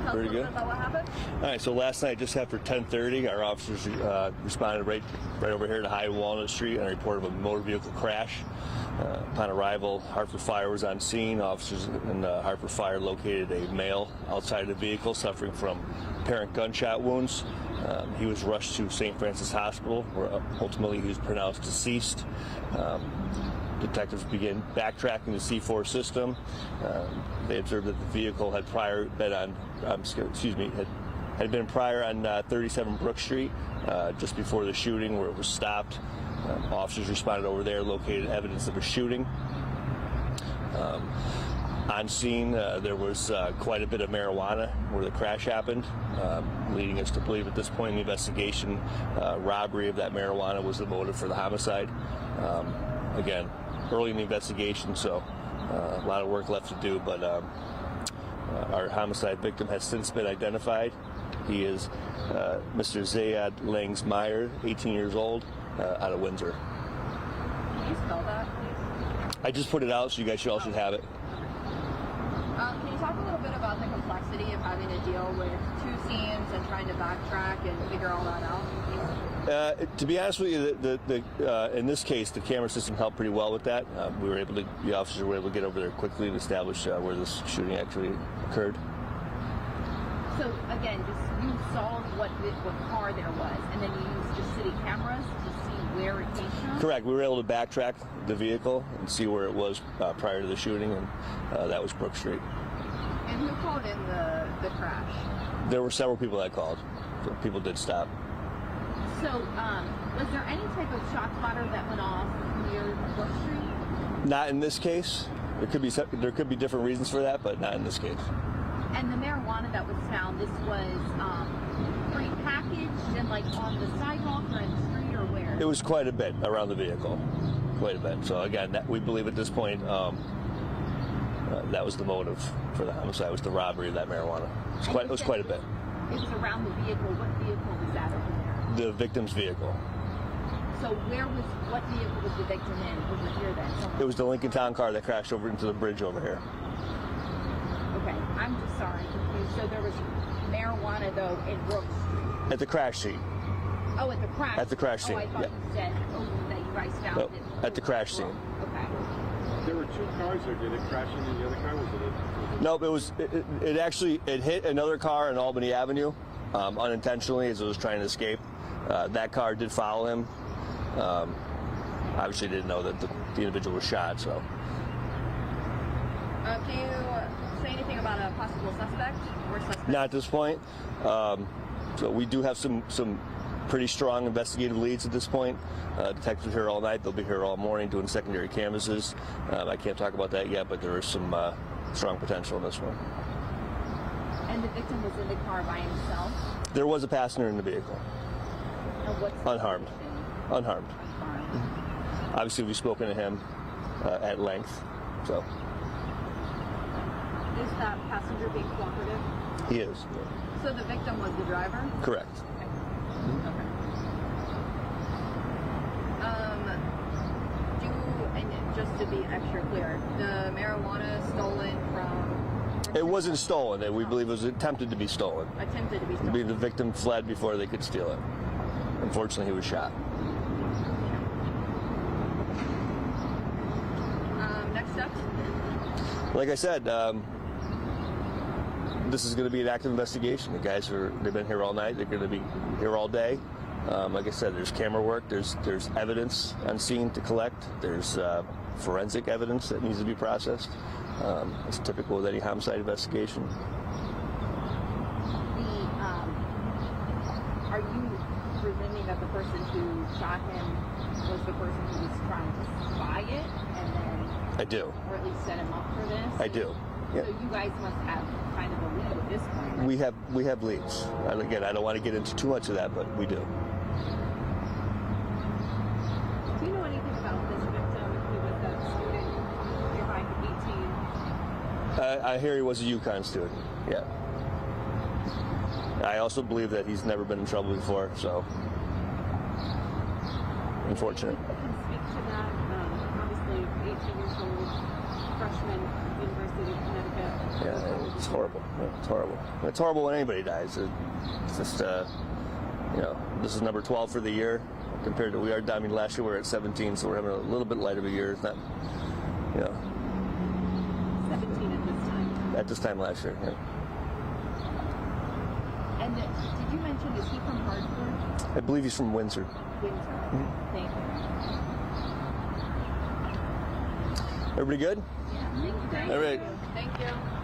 Tell Pretty us a little good. bit about what happened. All right, so last night, just after 10:30, our officers responded right over here to High Walnut Street on a report of a motor vehicle crash. Upon arrival, Hartford Fire was on scene. Officers in Hartford Fire located a male outside of the vehicle suffering from apparent gunshot wounds. He was rushed to St. Francis Hospital, where ultimately he was pronounced deceased. Detectives began backtracking the C4 system. They observed that the vehicle had had been prior on 37 Brook Street just before the shooting, where it was stopped. Officers responded over there, located evidence of a shooting. On scene, there was quite a bit of marijuana where the crash happened, leading us to believe at this point in the investigation, robbery of that marijuana was the motive for the homicide. Again, early in the investigation, so a lot of work left to do, but our homicide victim has since been identified. He is Mr. Zayad Langs-Meyer, 18 years old, out of Windsor. Can you spell that, please? I just put it out, so you guys all should have it. Can you talk a little bit about the complexity of having to deal with two scenes and trying to backtrack and figure all that out? To be honest with you, in this case, the camera system helped pretty well with that. The officers were able to get over there quickly and establish where this shooting actually occurred. So again, you saw what car there was, and then you used the city cameras to see where it came from? Correct. We were able to backtrack the vehicle and see where it was prior to the shooting, and that was Brook Street. And who called in the crash? There were several people that called. So people did stop. So, was there any type of shot spotter that went off near Brook Street? Not in this case. There could be different reasons for that, but not in this case. And the marijuana that was found, this was pre-packaged and like on the sidewalk or in the street or where? It was quite a bit around the vehicle, quite a bit. So again, we believe at this point that was the motive for the homicide, was the robbery of that marijuana. It was quite a bit. It was around the vehicle. What vehicle was that over there? The victim's vehicle. So what vehicle was the victim in over here then? It was the Lincoln Town car that crashed over into the bridge over here. Okay, I'm just sorry, confused. So there was marijuana though in Brook Street? At the crash scene. Oh, at the crash. At the crash scene. Oh, I thought you said that you guys found it. At the crash scene. Okay. There were two cars, or did it crash into the other car? Nope, it hit another car on Albany Avenue unintentionally as it was trying to escape. That car did follow him. Obviously didn't know that the individual was shot, so. Can you say anything about a possible suspect or suspect? Not at this point. So we do have some pretty strong investigative leads at this point. Detectives are here all night. They'll be here all morning doing secondary canvasses. I can't talk about that yet, but there is some strong potential in this one. And the victim was in the car by himself? There was a passenger in the vehicle. And what's the Unharmed. condition? Unharmed. Obviously, we've spoken to him at length. So. Is that passenger being cooperative? He is. So the victim was the driver? Correct. Okay. And just to be extra clear, the marijuana stolen from... It wasn't stolen. We believe it was attempted to be stolen. Attempted to be stolen. The victim fled before they could steal it. Unfortunately, he was shot. Next steps? Like I said, this is going to be an active investigation. The guys they've been here all night. They're going to be here all day. Like I said, there's camera work. There's evidence on scene to collect. There's forensic evidence that needs to be processed. It's typical with any homicide investigation. Are you presuming that the person who shot him was the person who was trying to buy it, and then I do. Or at least set him up for this? I do. Yeah. So you guys must have kind of a lead at this point. Right? We have leads. Again, I don't want to get into too much of that, but we do. Do you know anything about this victim who was a student nearby for 18? I hear he was a UConn student. Yeah. I also believe that he's never been in trouble before, so unfortunate. You can speak to that. Obviously, 18 years old, freshman, University of Connecticut. Yeah, it's horrible. It's horrible. It's horrible when anybody dies. It's just, this is number 12 for the year compared to I mean, last year we were at 17, so we're having a little bit light of a year. It's not, 17 at this time. at this time last year. Yeah. And did you mention, is he from Hartford? I believe he's from Windsor. Windsor. Thank you. Everybody good? Yeah, thank you. All right. Thank you.